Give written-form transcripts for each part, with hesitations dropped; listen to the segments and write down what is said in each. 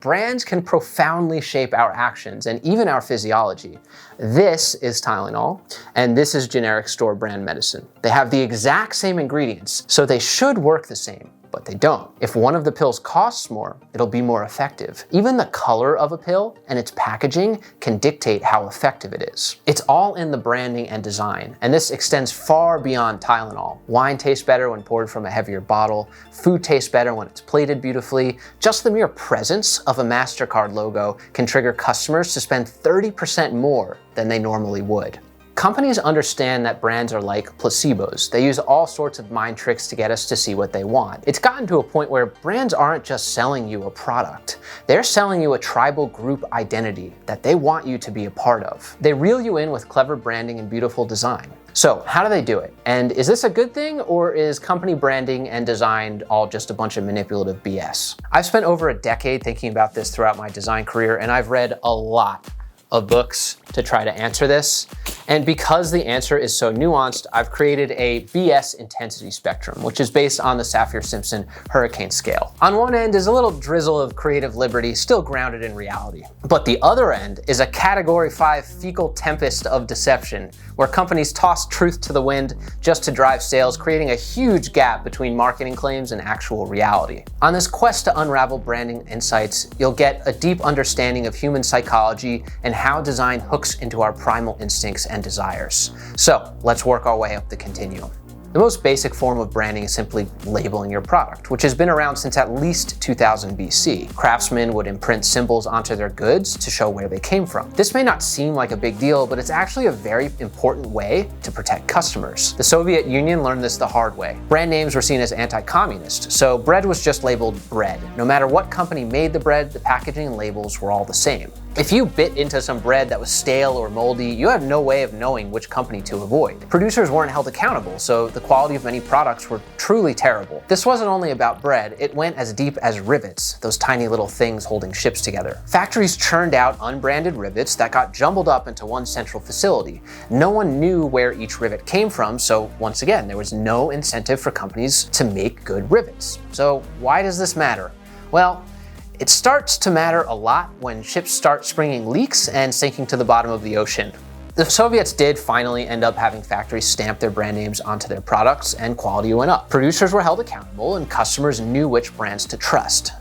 Brands can profoundly shape our actions and even our physiology. This is Tylenol, and this is generic store brand medicine. They have the exact same ingredients, so they should work the same, but they don't. If one of the pills costs more, it'll be more effective. Even the color of a pill and its packaging can dictate how effective it is. It's all in the branding and design, and this extends far beyond Tylenol. Wine tastes better when poured from a heavier bottle. Food tastes better when it's plated beautifully. Just the mere presence of a MasterCard logo can trigger customers to spend 30% more than they normally would. Companies understand that brands are like placebos. They use all sorts of mind tricks to get us to see what they want. It's gotten to a point where brands aren't just selling you a product. They're selling you a tribal group identity that they want you to be a part of. They reel you in with clever branding and beautiful design. So how do they do it? And is this a good thing, or is company branding and design all just a bunch of manipulative BS? I've spent over a decade thinking about this throughout my design career, and I've read a lot of books to try to answer this. And because the answer is so nuanced, I've created a BS intensity spectrum, which is based on the Saffir-Simpson hurricane scale. On one end is a little drizzle of creative liberty, still grounded in reality. But the other end is a category 5 fecal tempest of deception, where companies toss truth to the wind just to drive sales, creating a huge gap between marketing claims and actual reality. On this quest to unravel branding insights, you'll get a deep understanding of human psychology and how design hooks into our primal instincts and desires. So let's work our way up the continuum. The most basic form of branding is simply labeling your product, which has been around since at least 2000 BC. Craftsmen would imprint symbols onto their goods to show where they came from. This may not seem like a big deal, but it's actually a very important way to protect customers. The Soviet Union learned this the hard way. Brand names were seen as anti-communist, so bread was just labeled bread. No matter what company made the bread, the packaging and labels were all the same. If you bit into some bread that was stale or moldy, you had no way of knowing which company to avoid. Producers weren't held accountable, so the quality of many products were truly terrible. This wasn't only about bread, it went as deep as rivets, those tiny little things holding ships together. Factories churned out unbranded rivets that got jumbled up into one central facility. No one knew where each rivet came from, so once again, there was no incentive for companies to make good rivets. So why does this matter? Well, it starts to matter a lot when ships start springing leaks and sinking to the bottom of the ocean. The Soviets did finally end up having factories stamp their brand names onto their products, and quality went up. Producers were held accountable, and customers knew which brands to trust.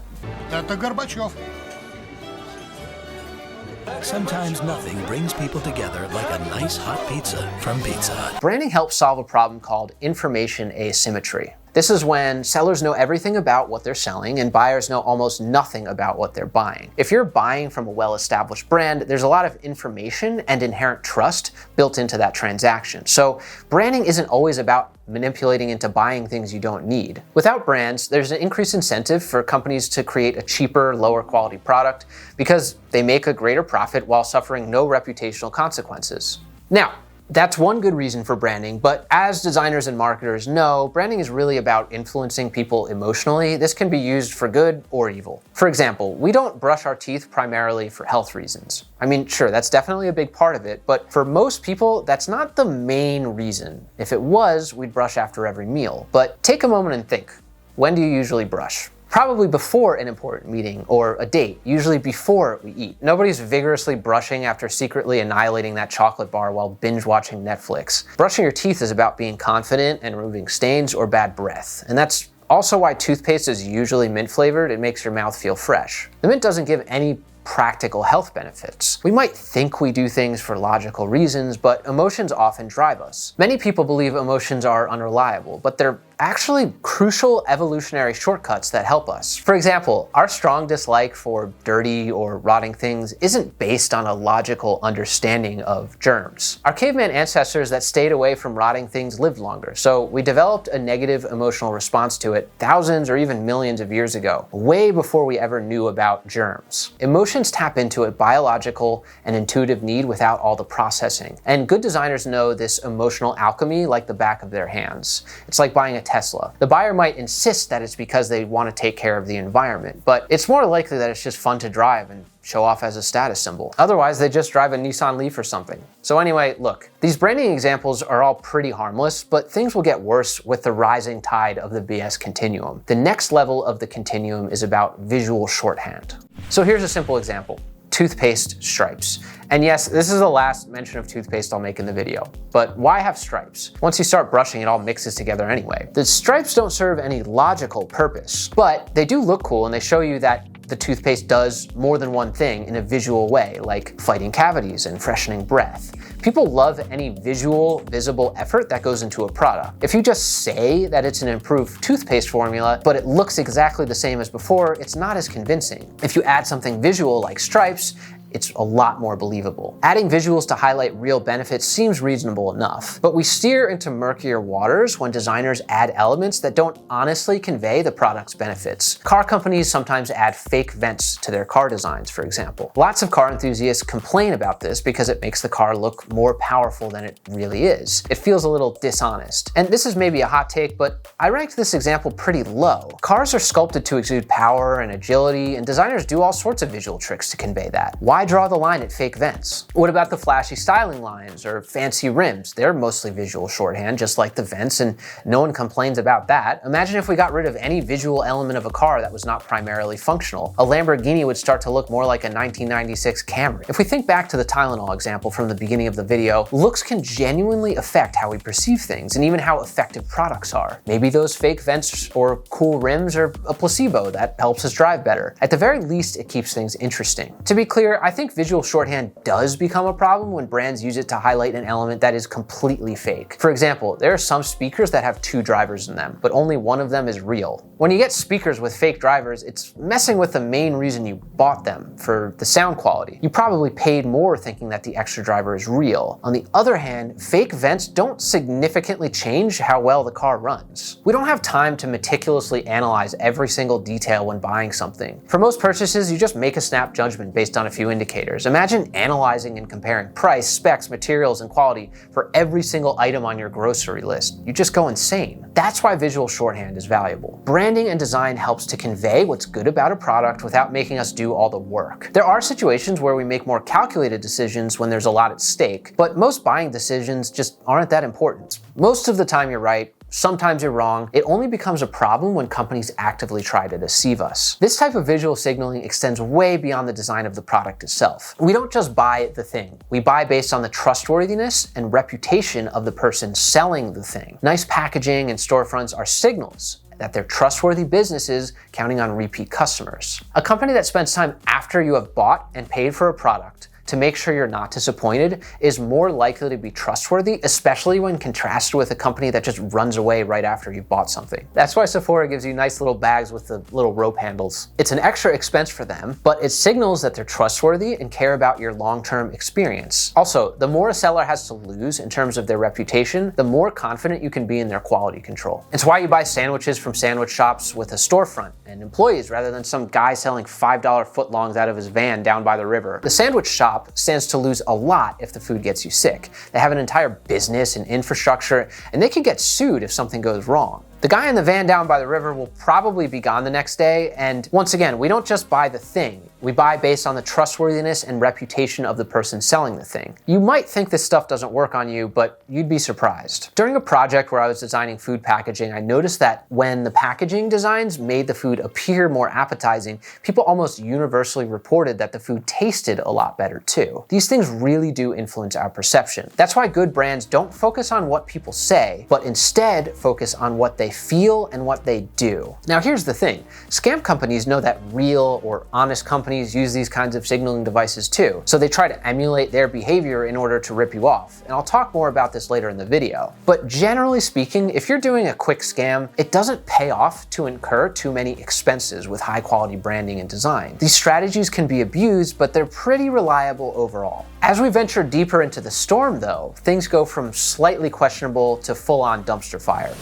Sometimes nothing brings people together like a nice hot pizza from Pizza Hut. Branding helps solve a problem called information asymmetry. This is when sellers know everything about what they're selling and buyers know almost nothing about what they're buying. If you're buying from a well-established brand, there's a lot of information and inherent trust built into that transaction. So branding isn't always about manipulating into buying things you don't need. Without brands, there's an increased incentive for companies to create a cheaper, lower quality product because they make a greater profit while suffering no reputational consequences. Now, that's one good reason for branding, but as designers and marketers know, branding is really about influencing people emotionally. This can be used for good or evil. For example, we don't brush our teeth primarily for health reasons. I mean, sure, that's definitely a big part of it, but for most people, that's not the main reason. If it was, we'd brush after every meal. But take a moment and think, when do you usually brush? Probably before an important meeting or a date, usually before we eat. Nobody's vigorously brushing after secretly annihilating that chocolate bar while binge watching Netflix. Brushing your teeth is about being confident and removing stains or bad breath. And that's also why toothpaste is usually mint flavored. It makes your mouth feel fresh. The mint doesn't give any practical health benefits. We might think we do things for logical reasons, but emotions often drive us. Many people believe emotions are unreliable, but they're actually crucial evolutionary shortcuts that help us. For example, our strong dislike for dirty or rotting things isn't based on a logical understanding of germs. Our caveman ancestors that stayed away from rotting things lived longer, so we developed a negative emotional response to it thousands or even millions of years ago, way before we ever knew about germs. Emotions tap into a biological and intuitive need without all the processing, and good designers know this emotional alchemy like the back of their hands. It's like buying a Tesla. The buyer might insist that it's because they want to take care of the environment, but it's more likely that it's just fun to drive and show off as a status symbol. Otherwise, they just drive a Nissan Leaf or something. So anyway, look, these branding examples are all pretty harmless, but things will get worse with the rising tide of the BS continuum. The next level of the continuum is about visual shorthand. So here's a simple example. Toothpaste stripes. And yes, this is the last mention of toothpaste I'll make in the video. But why have stripes? Once you start brushing, it all mixes together anyway. The stripes don't serve any logical purpose, but they do look cool and they show you that the toothpaste does more than one thing in a visual way, like fighting cavities and freshening breath. People love any visual, visible effort that goes into a product. If you just say that it's an improved toothpaste formula, but it looks exactly the same as before, it's not as convincing. If you add something visual like stripes, it's a lot more believable. Adding visuals to highlight real benefits seems reasonable enough, but we steer into murkier waters when designers add elements that don't honestly convey the product's benefits. Car companies sometimes add fake vents to their car designs, for example. Lots of car enthusiasts complain about this because it makes the car look more powerful than it really is. It feels a little dishonest. And this is maybe a hot take, but I ranked this example pretty low. Cars are sculpted to exude power and agility, and designers do all sorts of visual tricks to convey that. Why draw the line at fake vents? What about the flashy styling lines or fancy rims? They're mostly visual shorthand, just like the vents, and no one complains about that. Imagine if we got rid of any visual element of a car that was not primarily functional. A Lamborghini would start to look more like a 1996 Camry. If we think back to the Tylenol example from the beginning of the video, looks can genuinely affect how we perceive things and even how effective products are. Maybe those fake vents or cool rims are a placebo that helps us drive better. At the very least, it keeps things interesting. To be clear, I think visual shorthand does become a problem when brands use it to highlight an element that is completely fake. For example, there are some speakers that have 2 drivers in them, but only one of them is real. When you get speakers with fake drivers, it's messing with the main reason you bought them, for the sound quality. You probably paid more thinking that the extra driver is real. On the other hand, fake vents don't significantly change how well the car runs. We don't have time to meticulously analyze every single detail when buying something. For most purchases, you just make a snap judgment based on a few indicators. Imagine analyzing and comparing price, specs, materials, and quality for every single item on your grocery list. You just go insane. That's why visual shorthand is valuable. Branding and design helps to convey what's good about a product without making us do all the work. There are situations where we make more calculated decisions when there's a lot at stake, but most buying decisions just aren't that important. Most of the time you're right. Sometimes you're wrong. It only becomes a problem when companies actively try to deceive us. This type of visual signaling extends way beyond the design of the product itself. We don't just buy the thing. We buy based on the trustworthiness and reputation of the person selling the thing. Nice packaging and storefronts are signals that they're trustworthy businesses counting on repeat customers. A company that spends time after you have bought and paid for a product to make sure you're not disappointed is more likely to be trustworthy, especially when contrasted with a company that just runs away right after you've bought something. That's why Sephora gives you nice little bags with the little rope handles. It's an extra expense for them, but it signals that they're trustworthy and care about your long-term experience. Also, the more a seller has to lose in terms of their reputation, the more confident you can be in their quality control. It's why you buy sandwiches from sandwich shops with a storefront and employees rather than some guy selling $5 footlongs out of his van down by the river. The sandwich shop stands to lose a lot if the food gets you sick. They have an entire business and infrastructure, and they can get sued if something goes wrong. The guy in the van down by the river will probably be gone the next day, and once again, we don't just buy the thing. We buy based on the trustworthiness and reputation of the person selling the thing. You might think this stuff doesn't work on you, but you'd be surprised. During a project where I was designing food packaging, I noticed that when the packaging designs made the food appear more appetizing, people almost universally reported that the food tasted a lot better too. These things really do influence our perception. That's why good brands don't focus on what people say, but instead focus on what they feel and what they do. Now here's the thing, scam companies know that real or honest companies use these kinds of signaling devices too, so they try to emulate their behavior in order to rip you off, and I'll talk more about this later in the video. But generally speaking, if you're doing a quick scam, it doesn't pay off to incur too many expenses with high quality branding and design. These strategies can be abused, but they're pretty reliable overall. As we venture deeper into the storm though, things go from slightly questionable to full-on dumpster fire.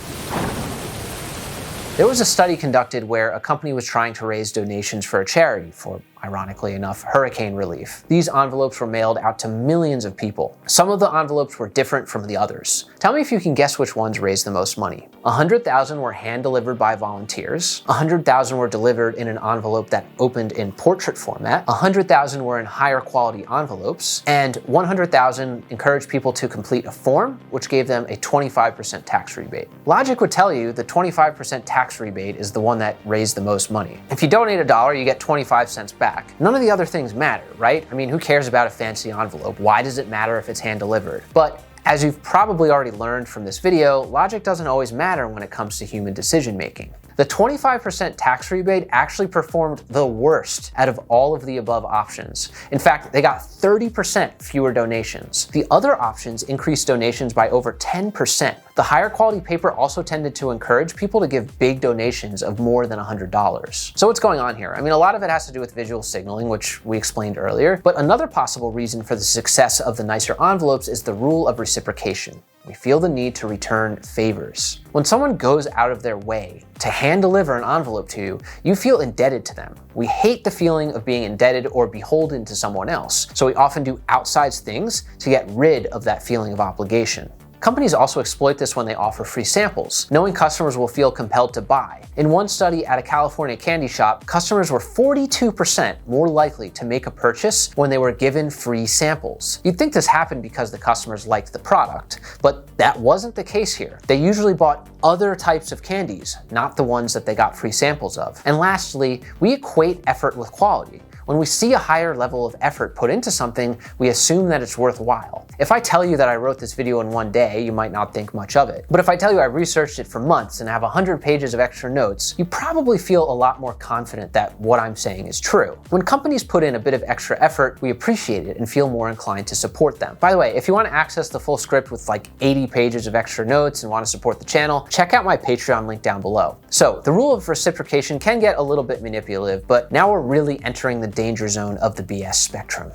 There was a study conducted where a company was trying to raise donations for a charity for, ironically enough, hurricane relief. These envelopes were mailed out to millions of people. Some of the envelopes were different from the others. Tell me if you can guess which ones raised the most money. 100,000 were hand-delivered by volunteers, 100,000 were delivered in an envelope that opened in portrait format, 100,000 were in higher quality envelopes, and 100,000 encouraged people to complete a form, which gave them a 25% tax rebate. Logic would tell you the 25% tax rebate is the one that raised the most money. If you donate $1, you get 25 cents back. back. None of the other things matter, right? I mean, who cares about a fancy envelope? Why does it matter if it's hand-delivered? But as you've probably already learned from this video, logic doesn't always matter when it comes to human decision making. The 25% tax rebate actually performed the worst out of all of the above options. In fact, they got 30% fewer donations. The other options increased donations by over 10%. The higher quality paper also tended to encourage people to give big donations of more than $100. So what's going on here? I mean, a lot of it has to do with visual signaling, which we explained earlier, but another possible reason for the success of the nicer envelopes is the rule of reciprocation. We feel the need to return favors. When someone goes out of their way to hand deliver an envelope to you, you feel indebted to them. We hate the feeling of being indebted or beholden to someone else, so we often do outsized things to get rid of that feeling of obligation. Companies also exploit this when they offer free samples, knowing customers will feel compelled to buy. In one study at a California candy shop, customers were 42% more likely to make a purchase when they were given free samples. You'd think this happened because the customers liked the product, but that wasn't the case here. They usually bought other types of candies, not the ones that they got free samples of. And lastly, we equate effort with quality. When we see a higher level of effort put into something, we assume that it's worthwhile. If I tell you that I wrote this video in one day, you might not think much of it. But if I tell you I researched it for months and have 100 pages of extra notes, you probably feel a lot more confident that what I'm saying is true. When companies put in a bit of extra effort, we appreciate it and feel more inclined to support them. By the way, if you want to access the full script with like 80 pages of extra notes and want to support the channel, check out my Patreon link down below. So the rule of reciprocation can get a little bit manipulative, but now we're really entering the danger zone of the BS spectrum.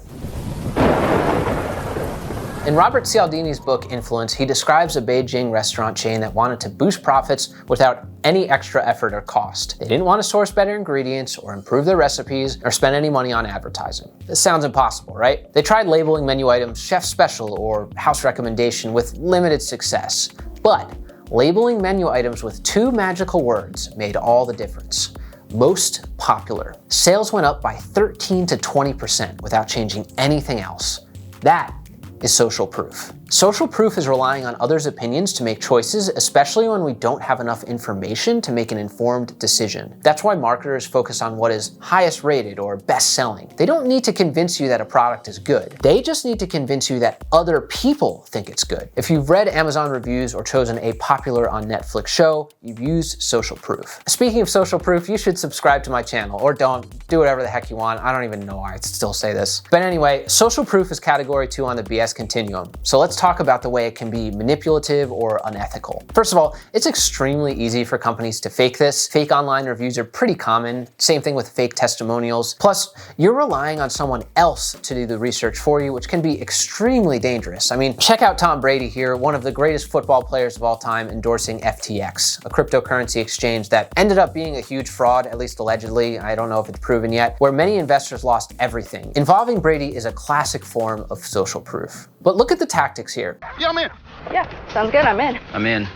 In Robert Cialdini's book, Influence, he describes a Beijing restaurant chain that wanted to boost profits without any extra effort or cost. They didn't want to source better ingredients or improve their recipes or spend any money on advertising. This sounds impossible, right? They tried labeling menu items chef special or house recommendation with limited success. But labeling menu items with two magical words made all the difference. Most popular. Sales went up by 13 to 20% without changing anything else. That is social proof. Social proof is relying on others' opinions to make choices, especially when we don't have enough information to make an informed decision. That's why marketers focus on what is highest rated or best selling. They don't need to convince you that a product is good. They just need to convince you that other people think it's good. If you've read Amazon reviews or chosen a popular on Netflix show, you've used social proof. Speaking of social proof, you should subscribe to my channel, or don't. Do whatever the heck you want. I don't even know why I still say this. But anyway, social proof is category 2 on the BS continuum. So let's talk about the way it can be manipulative or unethical. First of all, it's extremely easy for companies to fake this. Fake online reviews are pretty common. Same thing with fake testimonials. Plus, you're relying on someone else to do the research for you, which can be extremely dangerous. I mean, check out Tom Brady here, one of the greatest football players of all time, endorsing FTX, a cryptocurrency exchange that ended up being a huge fraud, at least allegedly. I don't know if it's proven yet, where many investors lost everything. Involving Brady is a classic form of social proof. But look at the tactics here. Yeah, I'm in. Yeah, sounds good. I'm in. I'm in.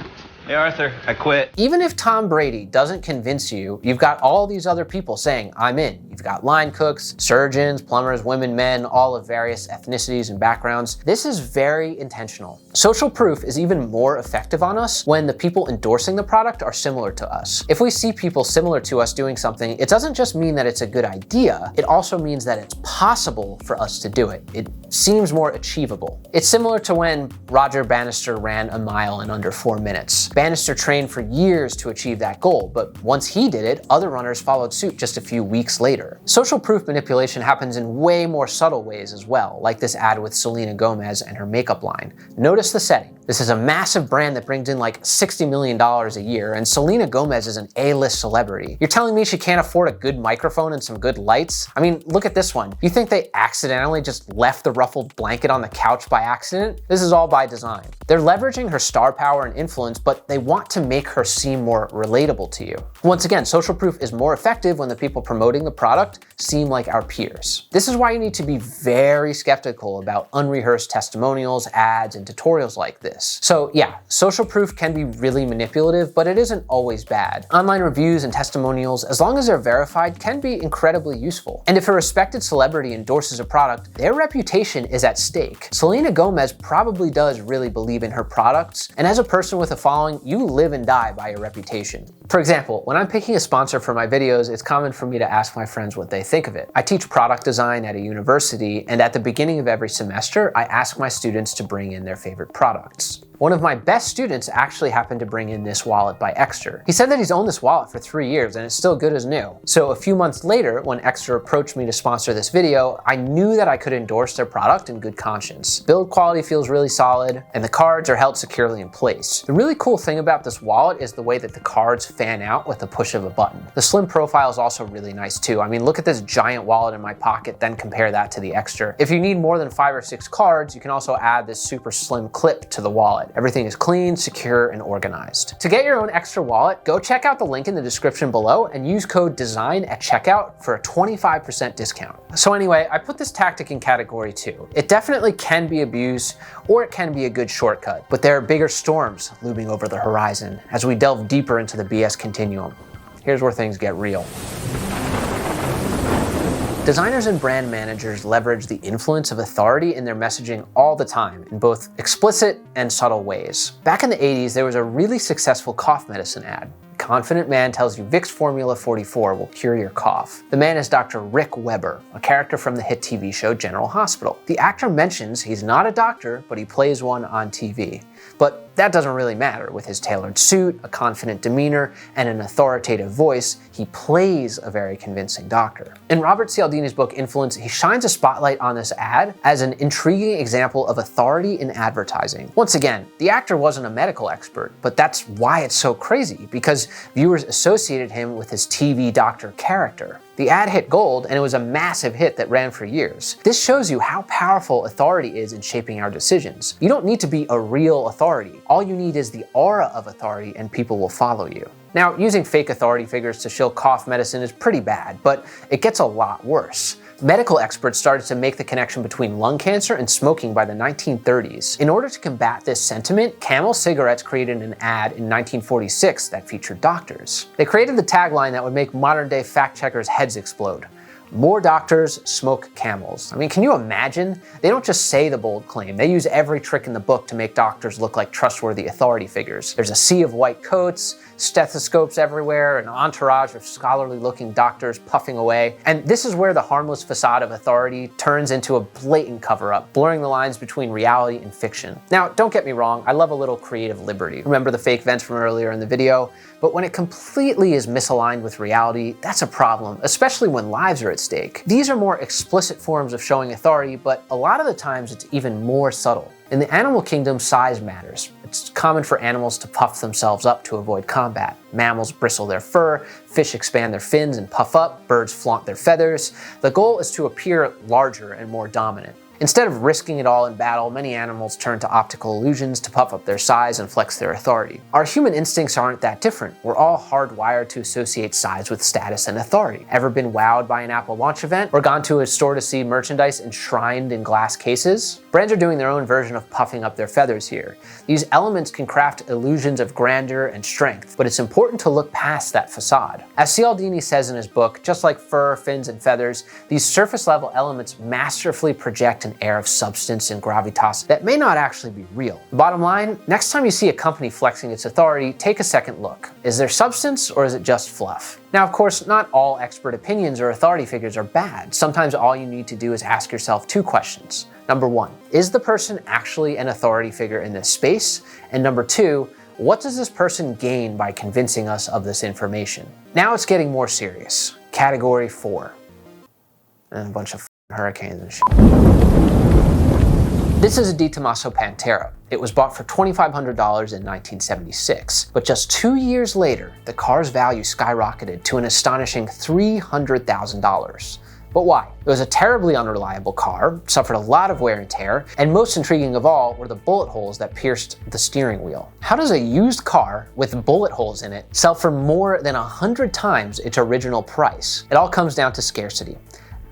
Hey, Arthur, I quit. Even if Tom Brady doesn't convince you, you've got all these other people saying, I'm in. You've got line cooks, surgeons, plumbers, women, men, all of various ethnicities and backgrounds. This is very intentional. Social proof is even more effective on us when the people endorsing the product are similar to us. If we see people similar to us doing something, it doesn't just mean that it's a good idea, it also means that it's possible for us to do it. It seems more achievable. It's similar to when Roger Bannister ran a mile in under 4 minutes. Bannister trained for years to achieve that goal, but once he did it, other runners followed suit just a few weeks later. Social proof manipulation happens in way more subtle ways as well, like this ad with Selena Gomez and her makeup line. Notice the setting. This is a massive brand that brings in like $60 million a year, and Selena Gomez is an A-list celebrity. You're telling me she can't afford a good microphone and some good lights? I mean, look at this one. You think they accidentally just left the ruffled blanket on the couch by accident? This is all by design. They're leveraging her star power and influence, but they want to make her seem more relatable to you. Once again, social proof is more effective when the people promoting the product seem like our peers. This is why you need to be very skeptical about unrehearsed testimonials, ads, and tutorials like this. So yeah, social proof can be really manipulative, but it isn't always bad. Online reviews and testimonials, as long as they're verified, can be incredibly useful. And if a respected celebrity endorses a product, their reputation is at stake. Selena Gomez probably does really believe in her products, and as a person with a following long, you live and die by your reputation. For example, when I'm picking a sponsor for my videos, it's common for me to ask my friends what they think of it. I teach product design at a university, and at the beginning of every semester, I ask my students to bring in their favorite products. One of my best students actually happened to bring in this wallet by Ekster. He said that he's owned this wallet for 3 years and it's still good as new. So a few months later, when Ekster approached me to sponsor this video, I knew that I could endorse their product in good conscience. Build quality feels really solid, and the cards are held securely in place. The really cool thing about this wallet is the way that the cards fan out with the push of a button. The slim profile is also really nice too. I mean, look at this giant wallet in my pocket, then compare that to the Ekster. If you need more than 5 or 6 cards, you can also add this super slim clip to the wallet. Everything is clean, secure, and organized. To get your own Ekster wallet, go check out the link in the description below and use code DESIGN at checkout for a 25% discount. So anyway, I put this tactic in category 2. It definitely can be abused, or it can be a good shortcut, but there are bigger storms looming over the horizon as we delve deeper into the BS continuum. Here's where things get real. Designers and brand managers leverage the influence of authority in their messaging all the time in both explicit and subtle ways. Back in the 80s, there was a really successful cough medicine ad. Confident man tells you Vicks Formula 44 will cure your cough. The man is Dr. Rick Weber, a character from the hit TV show General Hospital. The actor mentions he's not a doctor, but he plays one on TV. But that doesn't really matter. With his tailored suit, a confident demeanor, and an authoritative voice, he plays a very convincing doctor. In Robert Cialdini's book Influence, he shines a spotlight on this ad as an intriguing example of authority in advertising. Once again, the actor wasn't a medical expert, but that's why it's so crazy, because viewers associated him with his TV doctor character. The ad hit gold, and it was a massive hit that ran for years. This shows you how powerful authority is in shaping our decisions. You don't need to be a real authority. All you need is the aura of authority, and people will follow you. Now, using fake authority figures to shill cough medicine is pretty bad, but it gets a lot worse. Medical experts started to make the connection between lung cancer and smoking by the 1930s. In order to combat this sentiment, Camel cigarettes created an ad in 1946 that featured doctors. They created the tagline that would make modern-day fact-checkers' heads explode. More doctors smoke Camels. I mean, can you imagine? They don't just say the bold claim. They use every trick in the book to make doctors look like trustworthy authority figures. There's a sea of white coats, stethoscopes everywhere, an entourage of scholarly-looking doctors puffing away. And this is where the harmless facade of authority turns into a blatant cover-up, blurring the lines between reality and fiction. Now, don't get me wrong, I love a little creative liberty. Remember the fake vents from earlier in the video? But when it completely is misaligned with reality, that's a problem, especially when lives are at stake. These are more explicit forms of showing authority, but a lot of the times it's even more subtle. In the animal kingdom, size matters. It's common for animals to puff themselves up to avoid combat. Mammals bristle their fur, fish expand their fins and puff up, birds flaunt their feathers. The goal is to appear larger and more dominant. Instead of risking it all in battle, many animals turn to optical illusions to puff up their size and flex their authority. Our human instincts aren't that different. We're all hardwired to associate size with status and authority. Ever been wowed by an Apple launch event? Or gone to a store to see merchandise enshrined in glass cases? Brands are doing their own version of puffing up their feathers here. These elements can craft illusions of grandeur and strength, but it's important to look past that facade. As Cialdini says in his book, just like fur, fins, and feathers, these surface-level elements masterfully project an air of substance and gravitas that may not actually be real. Bottom line, next time you see a company flexing its authority, take a second look. Is there substance or is it just fluff? Now, of course, not all expert opinions or authority figures are bad. Sometimes all you need to do is ask yourself 2 questions. Number 1, is the person actually an authority figure in this space? And number 2, what does this person gain by convincing us of this information? Now it's getting more serious. Category 4. And a bunch of hurricanes and shit. This is a Di Tommaso Pantera. It was bought for $2,500 in 1976, but just 2 years later, the car's value skyrocketed to an astonishing $300,000. But why? It was a terribly unreliable car, suffered a lot of wear and tear, and most intriguing of all were the bullet holes that pierced the steering wheel. How does a used car with bullet holes in it sell for more than 100 times its original price? It all comes down to scarcity.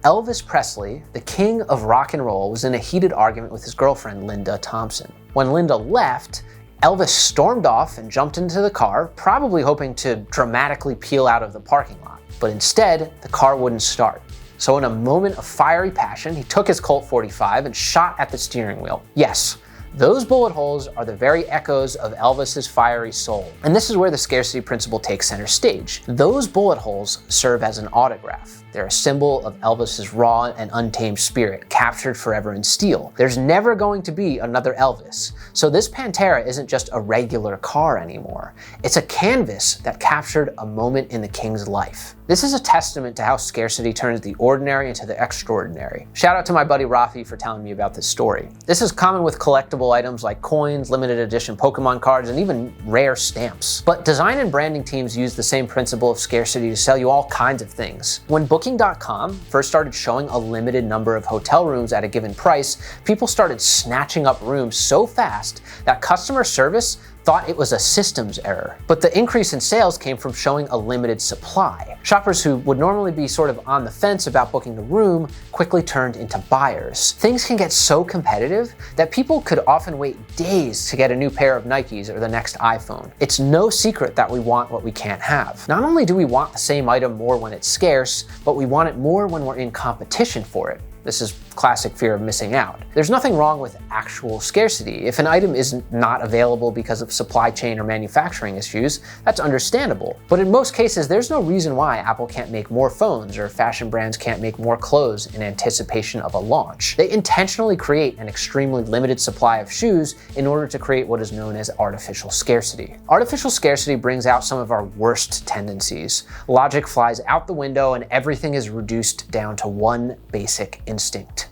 Elvis Presley, the king of rock and roll, was in a heated argument with his girlfriend, Linda Thompson. When Linda left, Elvis stormed off and jumped into the car, probably hoping to dramatically peel out of the parking lot. But instead, the car wouldn't start. So in a moment of fiery passion, he took his Colt 45 and shot at the steering wheel. Yes, Those bullet holes are the very echoes of Elvis's fiery soul. And this is where the scarcity principle takes center stage. Those bullet holes serve as an autograph. They're a symbol of Elvis's raw and untamed spirit, captured forever in steel. There's never going to be another Elvis. So this Pantera isn't just a regular car anymore. It's a canvas that captured a moment in the king's life. This is a testament to how scarcity turns the ordinary into the extraordinary. Shout out to my buddy Rafi for telling me about this story. This is common with collectible items like coins, limited edition Pokemon cards, and even rare stamps. But design and branding teams use the same principle of scarcity to sell you all kinds of things. When Booking.com first started showing a limited number of hotel rooms at a given price, people started snatching up rooms so fast that customer service thought it was a systems error. But the increase in sales came from showing a limited supply. Shoppers who would normally be sort of on the fence about booking a room quickly turned into buyers. Things can get so competitive that people could often wait days to get a new pair of Nikes or the next iPhone. It's no secret that we want what we can't have. Not only do we want the same item more when it's scarce, but we want it more when we're in competition for it. This is classic fear of missing out. There's nothing wrong with actual scarcity. If an item is not available because of supply chain or manufacturing issues, that's understandable. But in most cases, there's no reason why Apple can't make more phones or fashion brands can't make more clothes in anticipation of a launch. They intentionally create an extremely limited supply of shoes in order to create what is known as artificial scarcity. Artificial scarcity brings out some of our worst tendencies. Logic flies out the window and everything is reduced down to one basic instinct: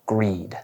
greed.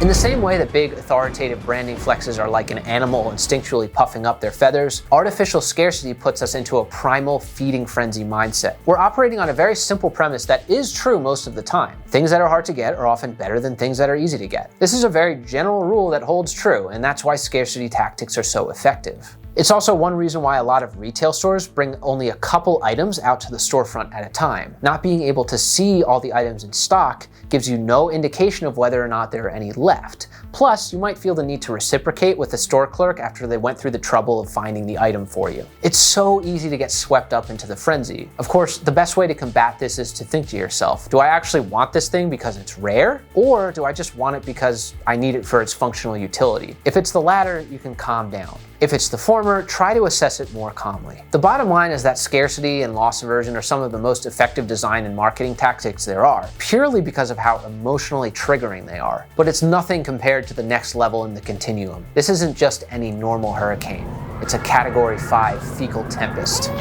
In the same way that big authoritative branding flexes are like an animal instinctually puffing up their feathers, artificial scarcity puts us into a primal feeding frenzy mindset. We're operating on a very simple premise that is true most of the time. Things that are hard to get are often better than things that are easy to get. This is a very general rule that holds true, and that's why scarcity tactics are so effective. It's also one reason why a lot of retail stores bring only a couple items out to the storefront at a time. Not being able to see all the items in stock gives you no indication of whether or not there are any left. Plus, you might feel the need to reciprocate with the store clerk after they went through the trouble of finding the item for you. It's so easy to get swept up into the frenzy. Of course, the best way to combat this is to think to yourself, do I actually want this thing because it's rare? Or do I just want it because I need it for its functional utility? If it's the latter, you can calm down. If it's the former, try to assess it more calmly. The bottom line is that scarcity and loss aversion are some of the most effective design and marketing tactics there are, purely because of how emotionally triggering they are. But it's nothing compared to the next level in the continuum. This isn't just any normal hurricane. It's a Category 5 fecal tempest.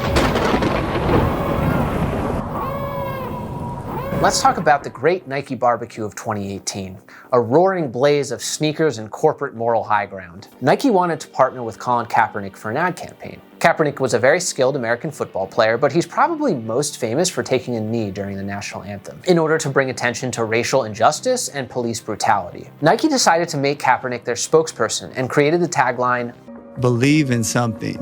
Let's talk about the great Nike barbecue of 2018, a roaring blaze of sneakers and corporate moral high ground. Nike wanted to partner with Colin Kaepernick for an ad campaign. Kaepernick was a very skilled American football player, but he's probably most famous for taking a knee during the national anthem in order to bring attention to racial injustice and police brutality. Nike decided to make Kaepernick their spokesperson and created the tagline, "Believe in something,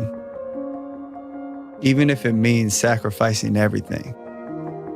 even if it means sacrificing everything."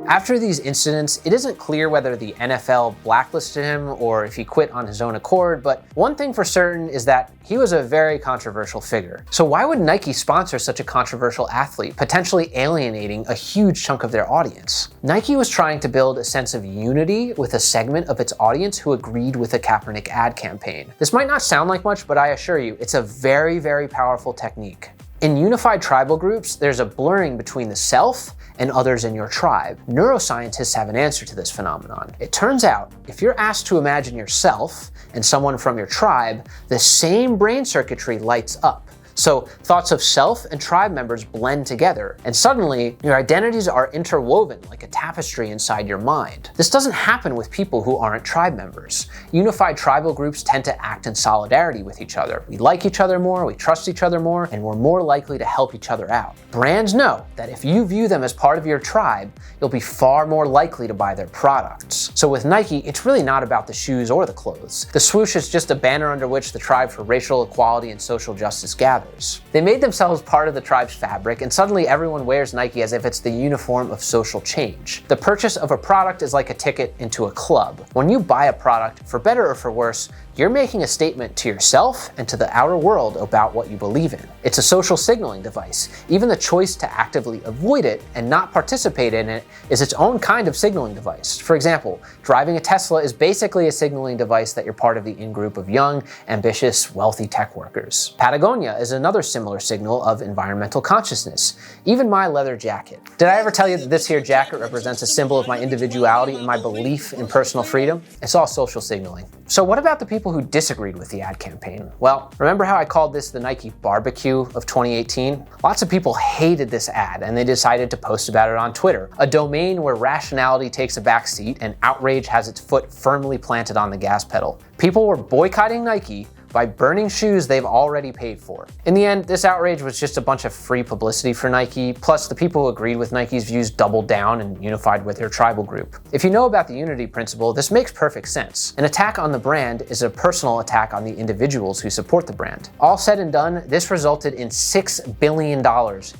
After these incidents, it isn't clear whether the NFL blacklisted him or if he quit on his own accord, but one thing for certain is that he was a very controversial figure. So why would Nike sponsor such a controversial athlete, potentially alienating a huge chunk of their audience? Nike was trying to build a sense of unity with a segment of its audience who agreed with the Kaepernick ad campaign. This might not sound like much, but I assure you, it's a very, very powerful technique. In unified tribal groups, there's a blurring between the self and others in your tribe. Neuroscientists have an answer to this phenomenon. It turns out, if you're asked to imagine yourself and someone from your tribe, the same brain circuitry lights up. So thoughts of self and tribe members blend together, and suddenly your identities are interwoven like a tapestry inside your mind. This doesn't happen with people who aren't tribe members. Unified tribal groups tend to act in solidarity with each other. We like each other more, we trust each other more, and we're more likely to help each other out. Brands know that if you view them as part of your tribe, you'll be far more likely to buy their products. So with Nike, it's really not about the shoes or the clothes. The swoosh is just a banner under which the tribe for racial equality and social justice gathers. others. They made themselves part of the tribe's fabric, and suddenly everyone wears Nike as if it's the uniform of social change. The purchase of a product is like a ticket into a club. When you buy a product, for better or for worse, you're making a statement to yourself and to the outer world about what you believe in. It's a social signaling device. Even the choice to actively avoid it and not participate in it is its own kind of signaling device. For example, driving a Tesla is basically a signaling device that you're part of the in-group of young, ambitious, wealthy tech workers. Patagonia is another similar signal of environmental consciousness. Even my leather jacket. Did I ever tell you that this here jacket represents a symbol of my individuality and my belief in personal freedom? It's all social signaling. So what about the people who disagreed with the ad campaign? Well, remember how I called this the Nike barbecue of 2018? Lots of people hated this ad and they decided to post about it on Twitter, a domain where rationality takes a back seat and outrage has its foot firmly planted on the gas pedal. People were boycotting Nike by burning shoes they've already paid for. In the end, this outrage was just a bunch of free publicity for Nike, plus the people who agreed with Nike's views doubled down and unified with their tribal group. If you know about the unity principle, this makes perfect sense. An attack on the brand is a personal attack on the individuals who support the brand. All said and done, this resulted in $6 billion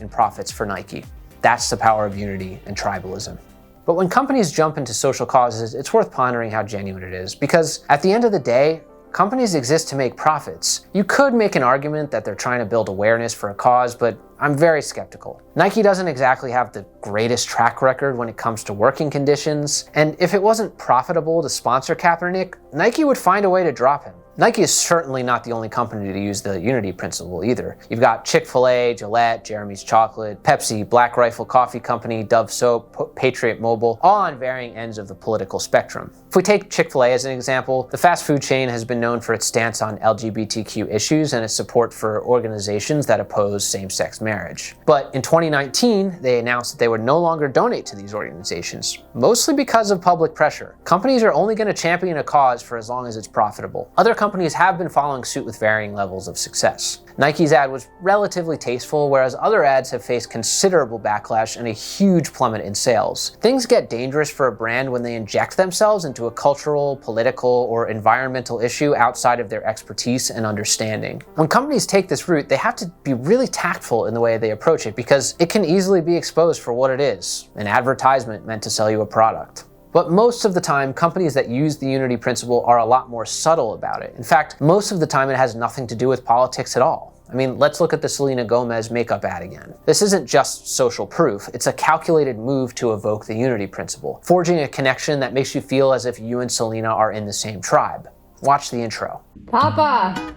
in profits for Nike. That's the power of unity and tribalism. But when companies jump into social causes, it's worth pondering how genuine it is, because at the end of the day, companies exist to make profits. You could make an argument that they're trying to build awareness for a cause, but I'm very skeptical. Nike doesn't exactly have the greatest track record when it comes to working conditions, and if it wasn't profitable to sponsor Kaepernick, Nike would find a way to drop him. Nike is certainly not the only company to use the unity principle either. You've got Chick-fil-A, Gillette, Jeremy's Chocolate, Pepsi, Black Rifle Coffee Company, Dove Soap, Patriot Mobile, all on varying ends of the political spectrum. If we take Chick-fil-A as an example, the fast food chain has been known for its stance on LGBTQ issues and its support for organizations that oppose same-sex marriage. But in 2019, they announced that they would no longer donate to these organizations, mostly because of public pressure. Companies are only going to champion a cause for as long as it's profitable. Other companies have been following suit with varying levels of success. Nike's ad was relatively tasteful, whereas other ads have faced considerable backlash and a huge plummet in sales. Things get dangerous for a brand when they inject themselves into a cultural, political, or environmental issue outside of their expertise and understanding. When companies take this route, they have to be really tactful in the way they approach it, because it can easily be exposed for what it is, an advertisement meant to sell you a product. But most of the time, companies that use the unity principle are a lot more subtle about it. In fact, most of the time it has nothing to do with politics at all. I mean, let's look at the Selena Gomez makeup ad again. This isn't just social proof, it's a calculated move to evoke the unity principle, forging a connection that makes you feel as if you and Selena are in the same tribe. Watch the intro. Papa,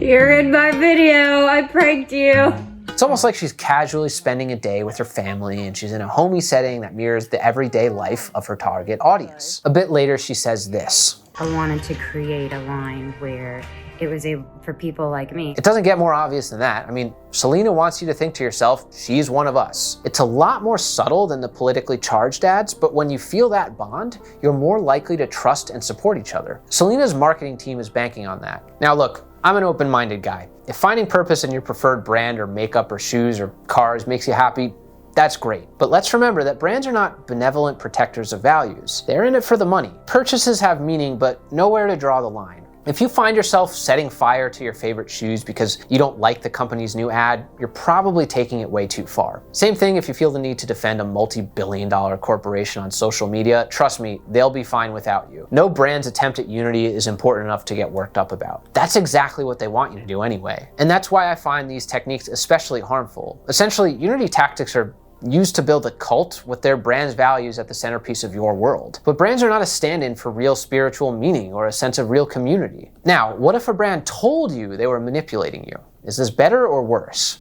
you're in my video, I pranked you. It's almost like she's casually spending a day with her family and she's in a homey setting that mirrors the everyday life of her target audience. A bit later, she says this. I wanted to create a line where it was for people like me. It doesn't get more obvious than that. I mean, Selena wants you to think to yourself, she's one of us. It's a lot more subtle than the politically charged ads, but when you feel that bond, you're more likely to trust and support each other. Selena's marketing team is banking on that. Now look, I'm an open-minded guy. If finding purpose in your preferred brand or makeup or shoes or cars makes you happy, that's great. But let's remember that brands are not benevolent protectors of values. They're in it for the money. Purchases have meaning, but nowhere to draw the line. If you find yourself setting fire to your favorite shoes because you don't like the company's new ad, you're probably taking it way too far. Same thing if you feel the need to defend a multi-billion-dollar corporation on social media. Trust me, they'll be fine without you. No brand's attempt at unity is important enough to get worked up about. That's exactly what they want you to do anyway. And that's why I find these techniques especially harmful. Essentially, unity tactics are used to build a cult with their brand's values at the centerpiece of your world. But brands are not a stand-in for real spiritual meaning or a sense of real community. Now, what if a brand told you they were manipulating you? Is this better or worse?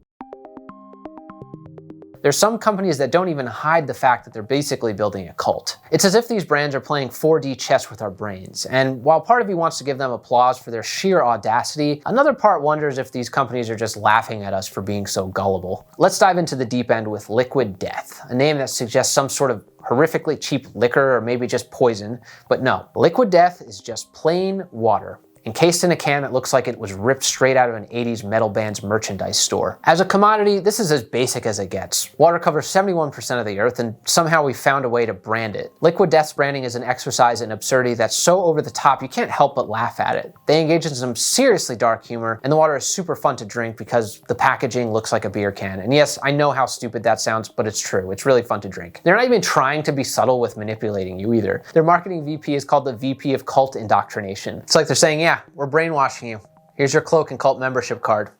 There's some companies that don't even hide the fact that they're basically building a cult. It's as if these brands are playing 4D chess with our brains. And while part of you wants to give them applause for their sheer audacity, another part wonders if these companies are just laughing at us for being so gullible. Let's dive into the deep end with Liquid Death, a name that suggests some sort of horrifically cheap liquor or maybe just poison. But no, Liquid Death is just plain water. encased in a can that looks like it was ripped straight out of an 80s metal band's merchandise store. As a commodity, this is as basic as it gets. Water covers 71% of the earth, and somehow we found a way to brand it. Liquid Death's branding is an exercise in absurdity that's so over the top you can't help but laugh at it. They engage in some seriously dark humor, and the water is super fun to drink because the packaging looks like a beer can. And yes, I know how stupid that sounds, but it's true. It's really fun to drink. They're not even trying to be subtle with manipulating you either. Their marketing VP is called the VP of Cult Indoctrination. It's like they're saying, yeah, we're brainwashing you. Here's your cloak and cult membership card.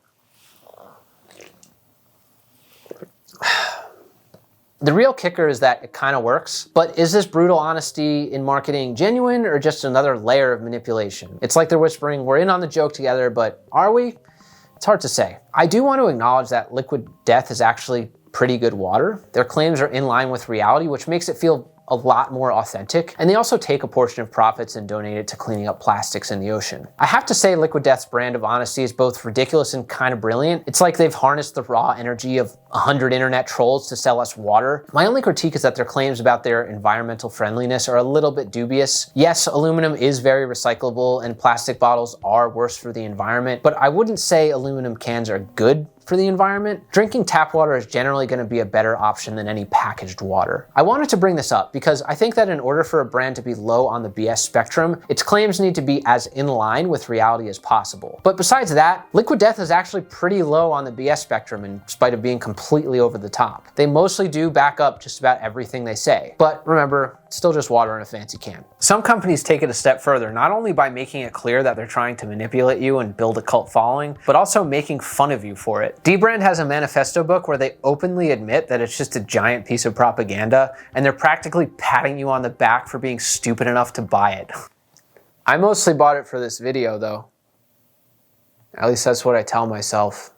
The real kicker is that it kind of works, but is this brutal honesty in marketing genuine or just another layer of manipulation? It's like they're whispering, we're in on the joke together, but are we? It's hard to say. I do want to acknowledge that Liquid Death is actually pretty good water. Their claims are in line with reality, which makes it feel a lot more authentic, and they also take a portion of profits and donate it to cleaning up plastics in the ocean. I have to say Liquid Death's brand of honesty is both ridiculous and kind of brilliant. It's like they've harnessed the raw energy of 100 internet trolls to sell us water. My only critique is that their claims about their environmental friendliness are a little bit dubious. Yes, aluminum is very recyclable and plastic bottles are worse for the environment, but I wouldn't say aluminum cans are good for the environment. Drinking tap water is generally going to be a better option than any packaged water. I wanted to bring this up because I think that in order for a brand to be low on the BS spectrum, its claims need to be as in line with reality as possible. But besides that, Liquid Death is actually pretty low on the BS spectrum in spite of being completely over the top. They mostly do back up just about everything they say. But remember, it's still just water in a fancy can. Some companies take it a step further, not only by making it clear that they're trying to manipulate you and build a cult following, but also making fun of you for it. Dbrand has a manifesto book where they openly admit that it's just a giant piece of propaganda, and they're practically patting you on the back for being stupid enough to buy it. I mostly bought it for this video though. At least that's what I tell myself.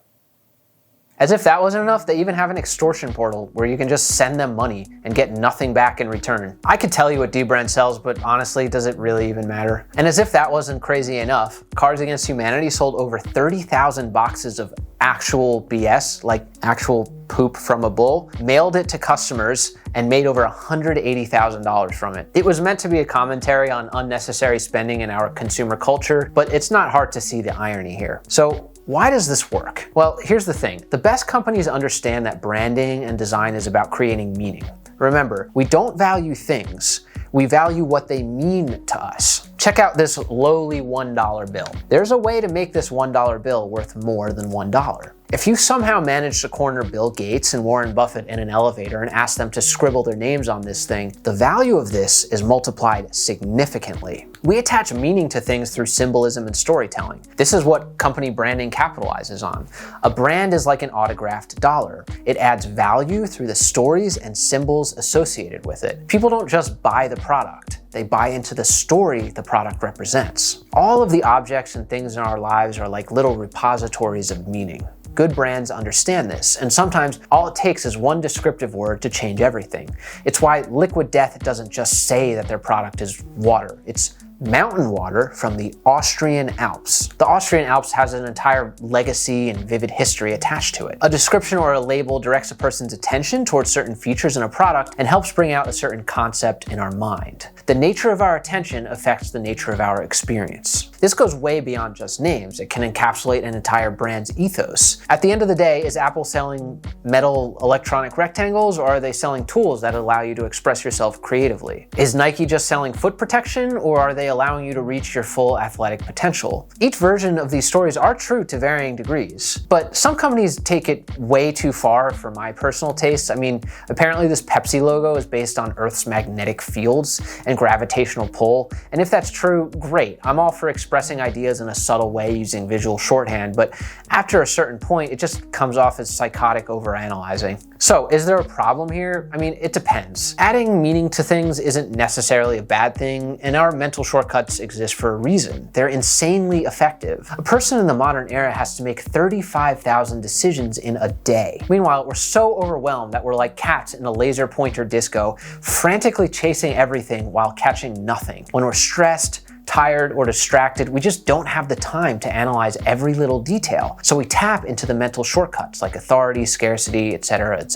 As if that wasn't enough, they even have an extortion portal where you can just send them money and get nothing back in return. I could tell you what Dbrand sells, but honestly, does it really even matter? And as if that wasn't crazy enough, Cards Against Humanity sold over 30,000 boxes of actual BS, like actual poop from a bull, mailed it to customers, and made over $180,000 from it. It was meant to be a commentary on unnecessary spending in our consumer culture, but it's not hard to see the irony here. So, why does this work? Well, here's the thing. The best companies understand that branding and design is about creating meaning. Remember, we don't value things. We value what they mean to us. Check out this lowly $1 bill. There's a way to make this $1 bill worth more than $1. If you somehow manage to corner Bill Gates and Warren Buffett in an elevator and ask them to scribble their names on this thing, the value of this is multiplied significantly. We attach meaning to things through symbolism and storytelling. This is what company branding capitalizes on. A brand is like an autographed dollar. It adds value through the stories and symbols associated with it. People don't just buy the product. They buy into the story the product represents. All of the objects and things in our lives are like little repositories of meaning. Good brands understand this, and sometimes all it takes is one descriptive word to change everything. It's why Liquid Death doesn't just say that their product is water. It's mountain water from the Austrian Alps. The Austrian Alps has an entire legacy and vivid history attached to it. A description or a label directs a person's attention towards certain features in a product and helps bring out a certain concept in our mind. The nature of our attention affects the nature of our experience. This goes way beyond just names. It can encapsulate an entire brand's ethos. At the end of the day, is Apple selling metal electronic rectangles, or are they selling tools that allow you to express yourself creatively? Is Nike just selling foot protection, or are they allowing you to reach your full athletic potential? Each version of these stories are true to varying degrees, but some companies take it way too far for my personal taste. I mean, apparently this Pepsi logo is based on Earth's magnetic fields and gravitational pull, and if that's true, great. I'm all for expressing ideas in a subtle way using visual shorthand, but after a certain point, it just comes off as psychotic overanalyzing. So, is there a problem here? I mean, it depends. Adding meaning to things isn't necessarily a bad thing, and our mental shortcuts exist for a reason. They're insanely effective. A person in the modern era has to make 35,000 decisions in a day. Meanwhile, we're so overwhelmed that we're like cats in a laser pointer disco, frantically chasing everything while catching nothing. When we're stressed, tired, or distracted, we just don't have the time to analyze every little detail. So we tap into the mental shortcuts like authority, scarcity, etc.,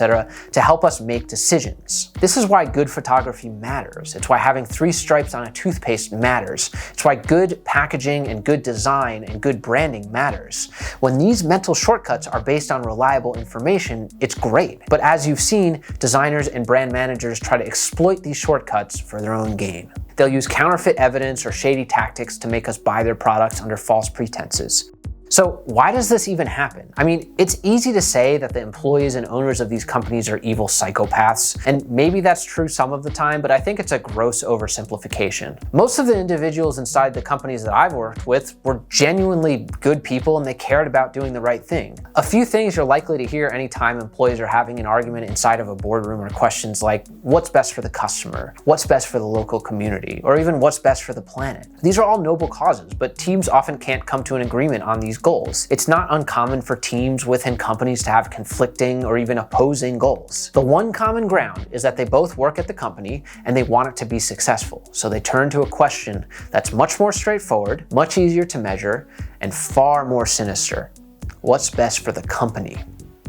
to help us make decisions. This is why good photography matters. It's why having 3 stripes on a toothpaste matters. It's why good packaging and good design and good branding matters. When these mental shortcuts are based on reliable information, it's great. But as you've seen, designers and brand managers try to exploit these shortcuts for their own gain. They'll use counterfeit evidence or shady tactics to make us buy their products under false pretenses. So why does this even happen? I mean, it's easy to say that the employees and owners of these companies are evil psychopaths, and maybe that's true some of the time, but I think it's a gross oversimplification. Most of the individuals inside the companies that I've worked with were genuinely good people and they cared about doing the right thing. A few things you're likely to hear anytime employees are having an argument inside of a boardroom are questions like, what's best for the customer? What's best for the local community? Or even what's best for the planet? These are all noble causes, but teams often can't come to an agreement on these goals. It's not uncommon for teams within companies to have conflicting or even opposing goals. The one common ground is that they both work at the company and they want it to be successful. So they turn to a question that's much more straightforward, much easier to measure, and far more sinister. What's best for the company?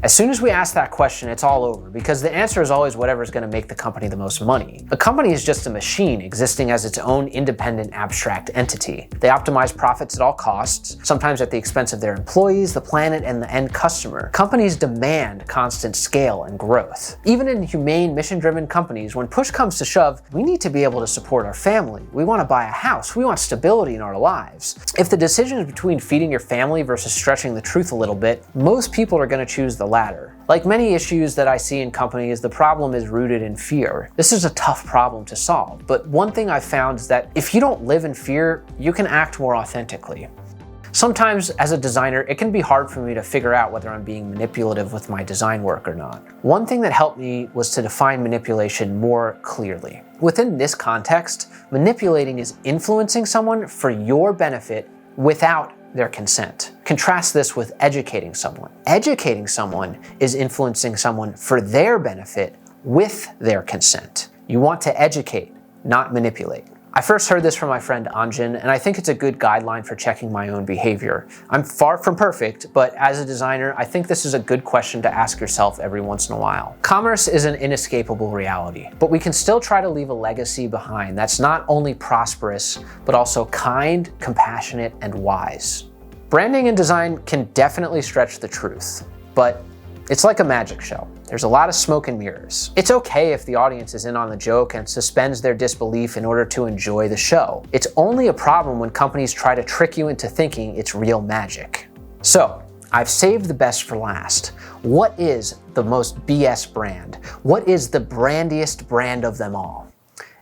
As soon as we ask that question, it's all over, because the answer is always whatever's going to make the company the most money. A company is just a machine existing as its own independent abstract entity. They optimize profits at all costs, sometimes at the expense of their employees, the planet, and the end customer. Companies demand constant scale and growth. Even in humane, mission-driven companies, when push comes to shove, we need to be able to support our family. We want to buy a house. We want stability in our lives. If the decision is between feeding your family versus stretching the truth a little bit, most people are going to choose the latter. Like many issues that I see in companies, the problem is rooted in fear. This is a tough problem to solve, but one thing I've found is that if you don't live in fear, you can act more authentically. Sometimes, as a designer, it can be hard for me to figure out whether I'm being manipulative with my design work or not. One thing that helped me was to define manipulation more clearly. Within this context, manipulating is influencing someone for your benefit without their consent. Contrast this with educating someone. Educating someone is influencing someone for their benefit with their consent. You want to educate, not manipulate. I first heard this from my friend Anjan, and I think it's a good guideline for checking my own behavior. I'm far from perfect, but as a designer, I think this is a good question to ask yourself every once in a while. Commerce is an inescapable reality, but we can still try to leave a legacy behind that's not only prosperous, but also kind, compassionate, and wise. Branding and design can definitely stretch the truth, but it's like a magic show. There's a lot of smoke and mirrors. It's okay if the audience is in on the joke and suspends their disbelief in order to enjoy the show. It's only a problem when companies try to trick you into thinking it's real magic. So, I've saved the best for last. What is the most BS brand? What is the brandiest brand of them all?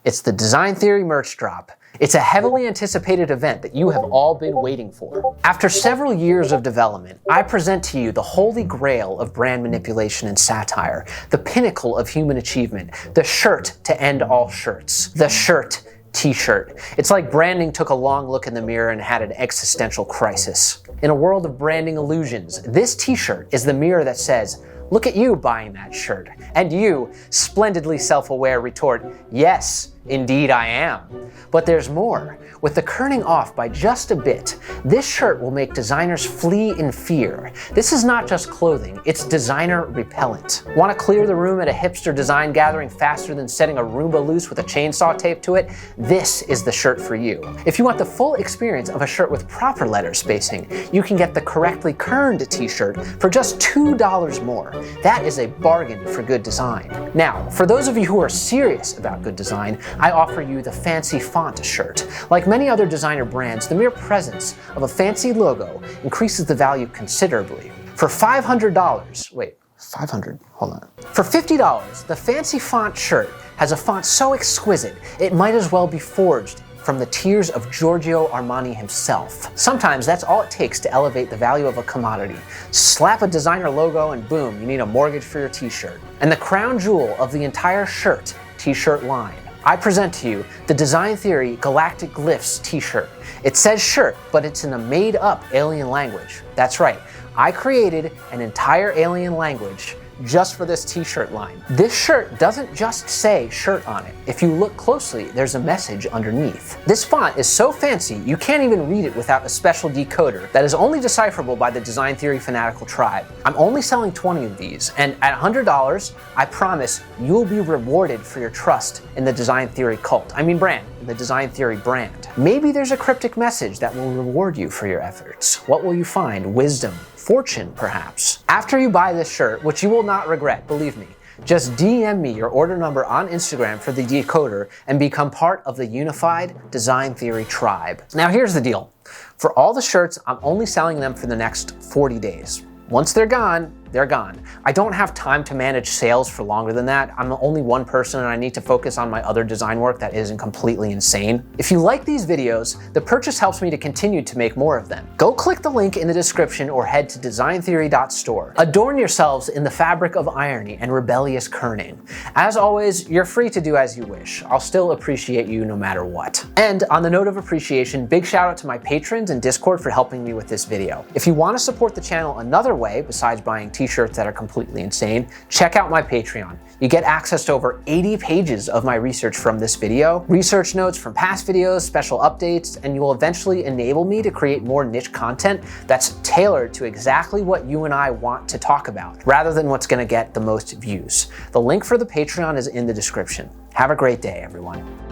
It's the Design Theory merch drop. It's a heavily anticipated event that you have all been waiting for. After several years of development, I present to you the holy grail of brand manipulation and satire, the pinnacle of human achievement, the shirt to end all shirts, the shirt t-shirt. It's like branding took a long look in the mirror and had an existential crisis. In a world of branding illusions, this t-shirt is the mirror that says, "Look at you buying that shirt." And you, splendidly self-aware, retort, "Yes, indeed I am." But there's more. With the kerning off by just a bit, this shirt will make designers flee in fear. This is not just clothing, it's designer repellent. Want to clear the room at a hipster design gathering faster than setting a Roomba loose with a chainsaw taped to it? This is the shirt for you. If you want the full experience of a shirt with proper letter spacing, you can get the correctly kerned t-shirt for just $2 more. That is a bargain for good design. Now, for those of you who are serious about good design, I offer you the fancy font shirt. Like many other designer brands, the mere presence of a fancy logo increases the value considerably. For $500, For $50, the fancy font shirt has a font so exquisite, it might as well be forged from the tears of Giorgio Armani himself. Sometimes that's all it takes to elevate the value of a commodity. Slap a designer logo and boom, you need a mortgage for your t-shirt. And the crown jewel of the entire shirt, t-shirt line. I present to you the Design Theory Galactic Glyphs t-shirt. It says shirt, but it's in a made-up alien language. That's right, I created an entire alien language just for this t-shirt line. This shirt doesn't just say shirt on it. If you look closely, there's a message underneath. This font is so fancy, you can't even read it without a special decoder that is only decipherable by the Design Theory fanatical tribe. I'm only selling 20 of these, and at $100, I promise you'll be rewarded for your trust in the Design Theory cult. I mean brand, the Design Theory brand. Maybe there's a cryptic message that will reward you for your efforts. What will you find? Wisdom, fortune, perhaps. After you buy this shirt, which you will not regret, believe me, just DM me your order number on Instagram for the decoder and become part of the unified Design Theory tribe. Now here's the deal. For all the shirts, I'm only selling them for the next 40 days. Once they're gone, they're gone. I don't have time to manage sales for longer than that. I'm only one person and I need to focus on my other design work that isn't completely insane. If you like these videos, the purchase helps me to continue to make more of them. Go click the link in the description or head to designtheory.store. Adorn yourselves in the fabric of irony and rebellious kerning. As always, you're free to do as you wish. I'll still appreciate you no matter what. And on the note of appreciation, big shout out to my patrons and Discord for helping me with this video. If you want to support the channel another way besides buying t-shirts that are completely insane, check out my Patreon. You get access to over 80 pages of my research from this video, research notes from past videos, special updates, and you will eventually enable me to create more niche content that's tailored to exactly what you and I want to talk about, rather than what's going to get the most views. The link for the Patreon is in the description. Have a great day, everyone.